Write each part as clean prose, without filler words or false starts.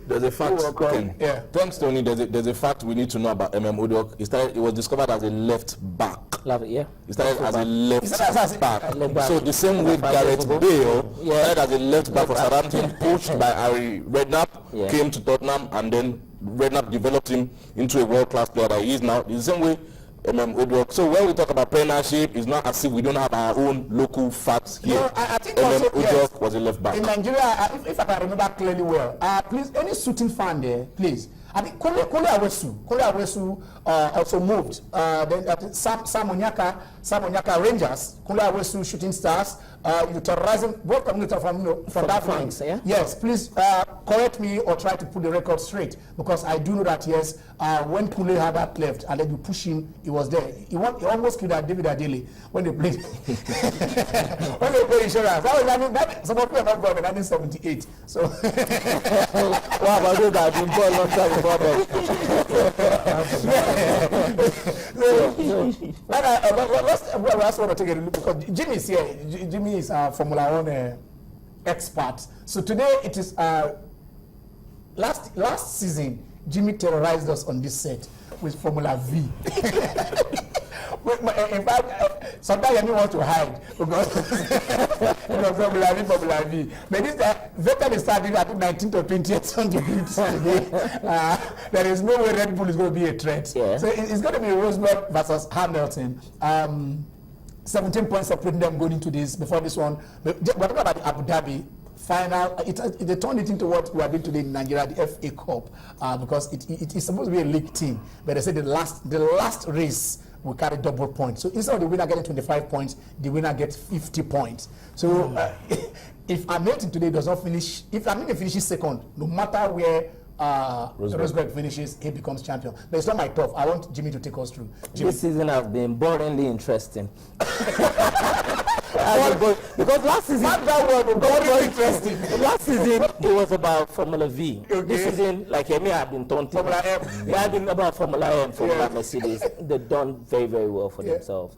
There's a fact. Okay. Yeah. Thanks, Tony. There's a fact we need to know about Udoh. It was discovered as a left back. Yeah. He started as a left back. So the same way Gareth Bale started as a left back for Southampton, coached by Harry Redknapp, came to Tottenham, and then Redknapp developed him into a world-class player that he is now. The same way Udoh. So when we talk about Premiership, it's not as if we don't have our own local facts here. No, I think also, Udoh was a left back. In Nigeria, if I can remember clearly well, please, any shooting fan there, please. I think Kole Awesu also moved. Then Sam Onyaka Rangers, Kole Awesu Shooting Stars, utilizing both communities from that flanks. Yeah? Yes, please correct me or try to put the record straight, because I do know that yes, when Kule had that left and then you push him, he was there. He almost killed David Adele when they played when they played insurance. Some of you are not born in 1978. So Wow, but those that have been born long time before let's want to take a look, because Jimmy is here. Jimmy is a Formula 1 expert. So today it is last season Jimmy terrorized us on this set with Formula V. In fact, sometimes you want to hide because Formula V. But this Vettel is starting at 19th or 20th on the grid today. There is no way Red Bull is going to be a threat. Yeah. So it's going to be Rosberg versus Hamilton. 17 points separating them going into this before this one. But we're talking about the Abu Dhabi final. They turned it into what we are doing today in Nigeria, the FA Cup, because it is supposed to be a league team. But they said the last race will carry double points. So instead of the winner getting 25 points, the winner gets 50 points. So if Hamilton today does not finish, if Hamilton finishes second, no matter where Rosberg finishes, he becomes champion. But it's not my turf. I want Jimmy to take us through. Jimmy. This season has been boringly interesting. Because last season, interesting. Last season it was about Formula V. Okay. This season, like Emi had been taunting. Formula M. They had been about Formula M, Formula Mercedes. They've done very, very well for themselves.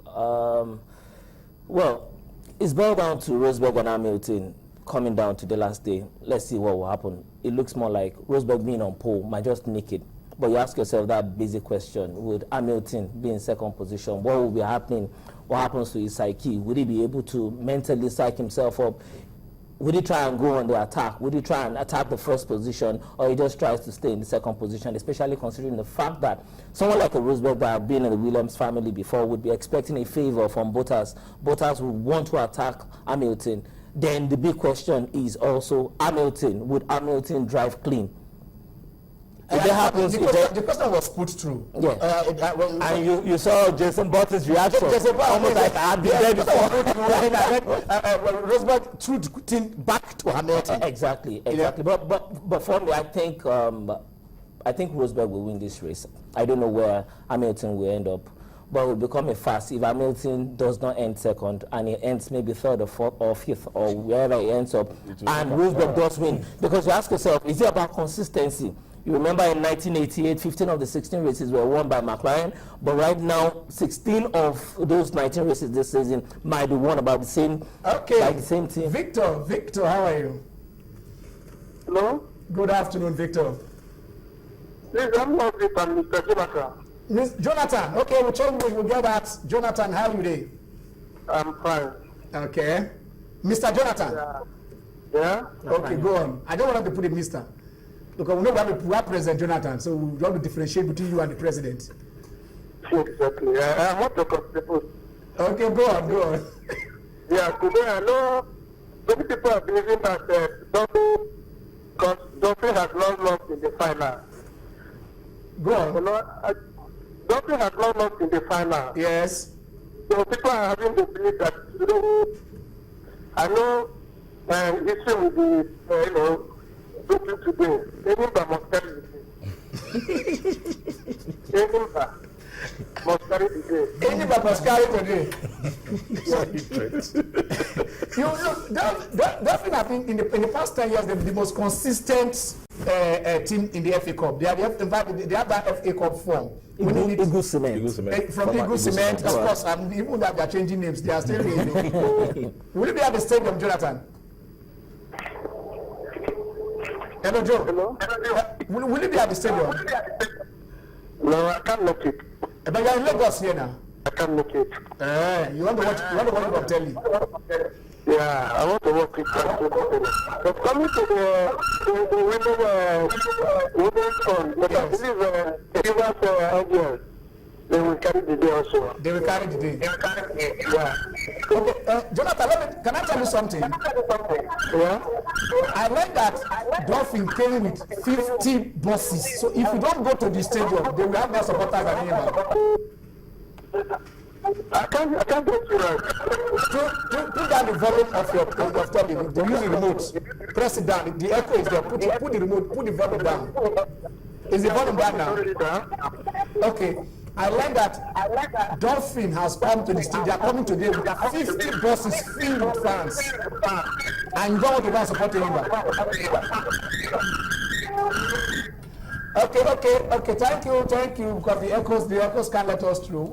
Well, it's boiled down to Rosberg and Hamilton coming down to the last day. Let's see what will happen. It looks more like Rosberg being on pole might just nick it. But you ask yourself that basic question: would Hamilton be in second position? What will be happening? What happens to his psyche? Would he be able to mentally psych himself up? Would he try and go on the attack? Would he try and attack the first position, or he just tries to stay in the second position, especially considering the fact that someone like a Rosberg that have been in the Williams family before would be expecting a favor from Bottas. Bottas would want to attack Hamilton. Then the big question is also Hamilton. Would Hamilton drive clean? If that happens, the question was put through. Yeah. And you saw Jason Button's reaction. Almost like I had been there before. Rosberg threw the thing back to Hamilton. Exactly. But for me, I think Rosberg will win this race. I don't know where Hamilton will end up, but it will become a farce if Hamilton does not end second and he ends maybe third or fourth or fifth or wherever he ends up, and Rosberg does win. Because you ask yourself, is it about consistency? You remember in 1988, 15 of the 16 races were won by McLaren, but right now, 16 of those 19 races this season might be won by the same, by the same team. Victor, how are you? Hello? Good afternoon, Victor. Please, I'm not with Mr. Jonathan. Miss Jonathan, okay, we'll get that. Jonathan, how are you today? I'm fine. Okay. Mr. Jonathan? Yeah? Okay, go on. I don't want to put a Mr. Because we know we have President Jonathan, so we want to differentiate between you and the president. Exactly. I want to contribute. Okay, go on. Yeah, today I know many people are believing that Duffy has lost in the final. Go on. You know, Duffy has lost in the final. Yes. So people are having to believe that, I know history will be, looking today. Enimba must carry the day. Enimba must carry the day. Enimba must carry today. Duffy have been in the past 10 years the most consistent team in the FA Cup. They have that FA Cup form. Eagle Cement. From Eagle Cement, of course, and even that they are changing names, they are still Will you be at the stadium, Jonathan? Hello, Joe. Hello? Will you be at the stadium? No, I can't make it. But you're in Lagos here now. I can't make it. You want to watch from telly? Yeah, I want to work with but coming to the women's fund, but I believe Rivers audience, they will carry the day also. They will carry the day. Yeah. Okay, Jonathan, can I tell you something? Yeah? I read that Dolphin came with 50 buses. So if you don't go to the stadium, they will have more supporters than anyone. I can't get you right. Put down the volume of your telly. They use the remote. Press it down. The echo is there. Put the remote. Put the volume down. Is the volume down now? Okay. I learned that Dolphin has come to the stadium. They are coming today with 50 buses filled with fans. And you don't want to go and support anyone. Okay. Thank you. Because the echoes can't let us through.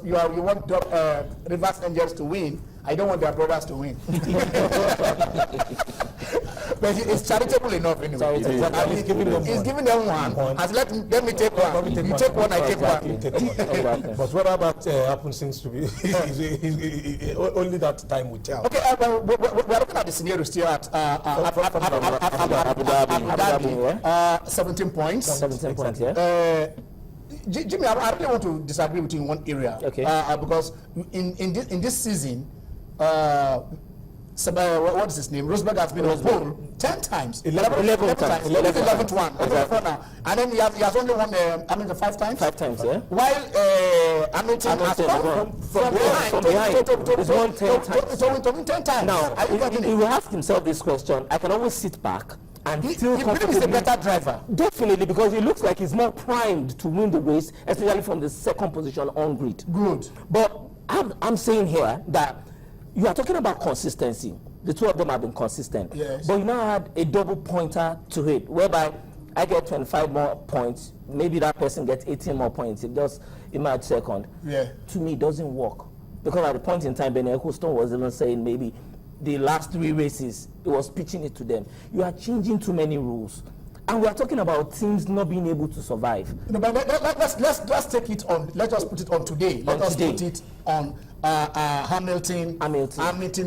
You want Rivers Angels to win. I don't want their brothers to win. But it's charitable enough anyway. He's giving them one. As let me take one. You take one, I take one. But what about happens seems to be only that time will tell. Okay, we're looking at the scenario still at Abu Dhabi. 17 points. 17 points, yeah. Jimmy, I really want to disagree with you in one area. Okay. Because in this season, what is his name? Rosberg has been on pole 10 times. 11 times. 11th one. Exactly. And then he has only won, 5 times? 5 times, yeah. While Hamilton has come from behind. He's won 10 times. To win 10 times. Now, he will ask himself this question. I can always sit back and he feel comfortable. He's a better driver. Definitely, because he looks like he's more primed to win the race, especially from the second position on grid. Good. But I'm saying here that you are talking about consistency. The two of them have been consistent. Yes. But you now add a double pointer to it, whereby I get 25 more points, maybe that person gets 18 more points. It does emerge second. Yeah. To me, it doesn't work. Because at the point in time, Benny Ecclestone was even saying maybe the last 3 races, he was pitching it to them. You are changing too many rules. And we are talking about teams not being able to survive. No, but let's take it on. Let us put it on today. Let us put it on Hamilton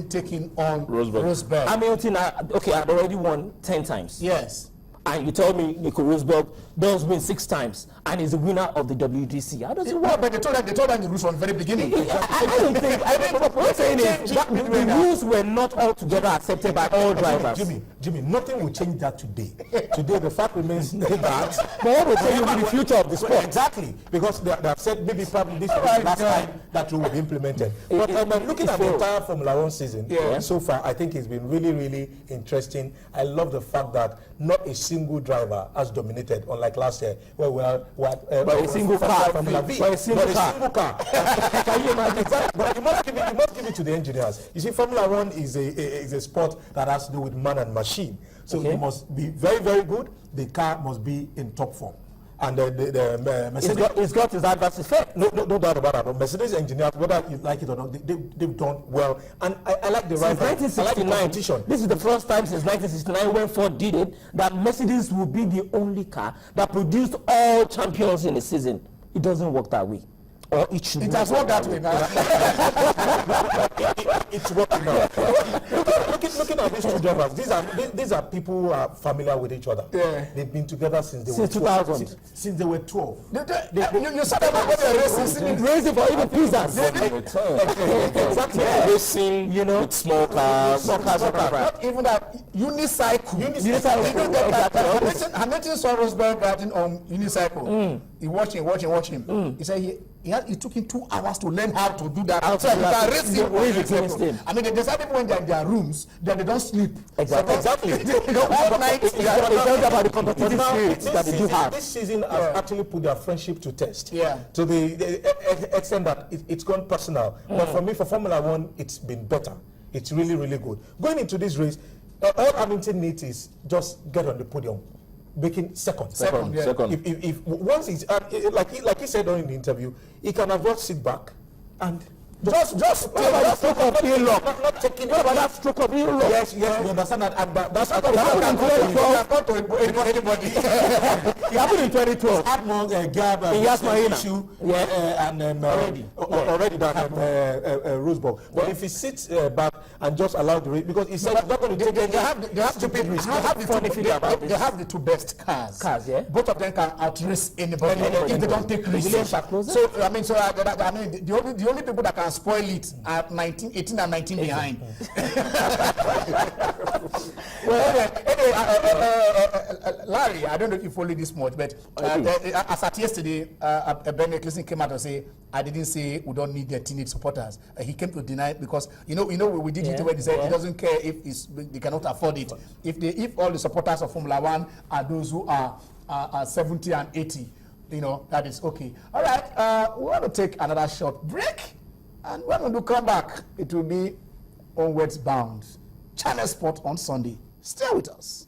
taking on Rosberg. Hamilton, I've already won 10 times. Yes. And you tell me Nico Rosberg does win 6 times and is the winner of the WGC. How does it work? But they told them the rules from the very beginning. I don't think. What I'm saying is that the rules were not altogether accepted by all drivers. Jimmy, nothing will change that today. Today, the fact remains that. But what will tell you the future of the sport? Exactly, because they have said maybe probably this is the last time that rule will be implemented. But looking at the entire Formula 1 season so far, I think it's been really, really interesting. I love the fact that not a single driver has dominated, unlike last year, where we are a single car. Formula V. By a single car. Can you imagine? But you must give it to the engineers. You see, Formula 1 is a sport that has to do with man and machine. So it must be very, very good. The car must be in top form. And the Mercedes... It's got his adverse effect. No doubt about that. But Mercedes engineers, whether you like it or not, they've done well. And I like the since 1969, this is the first time since 1969 when Ford did it, that Mercedes will be the only car that produced all champions in a season. It doesn't work that way. Or it should. It has worked that way now. It's working now. Looking at these two drivers, these are people who are familiar with each other. Yeah. They've been together since they were 2000. Since they were 12. You said about when they're racing for even pizzas. Exactly. Racing, with small cars. Not even that unicycle. Hamilton saw Rosberg riding on unicycle. He watched him. He said it took him 2 hours to learn how to do that. So he can race him. I mean, they decided when they're in their rooms, then they don't sleep. Exactly. They don't all night. It's about the competitive spirit that they do have. This season has actually put their friendship to test. Yeah. To the extent that it's gone personal. But for me, for Formula 1, it's been better. It's really, really good. Going into this race, all Hamilton needs is just get on the podium. Making second. If once he's like he said during the interview, he can afford sit back and Just take that stroke of ill luck. Not taking What about that stroke of ill luck? Yes, we understand that. And that's That happened in 2012. anybody. It happened in 2012. Had more gap issue and already that Roseburg. But if he sits back and just allow the race, because he said he's not going to take any stupid risk. They have the two best cars. Yeah. Both of them can outrace anybody if they don't take risks. So I mean, the only people that can spoil it are 18 and 19 behind. Well, anyway, Larry, I don't know if you follow this much, but as at yesterday, Ben Nicholson came out and say, I didn't say we don't need the teenage supporters. He came to deny it because we did it when he said he doesn't care if they cannot afford it. If all the supporters of Formula One are those who are 70 and 80, that is okay. All right, we want to take another short break, and when we come back, it will be Onwards Bound, Channel Sport on Sunday. Stay with us.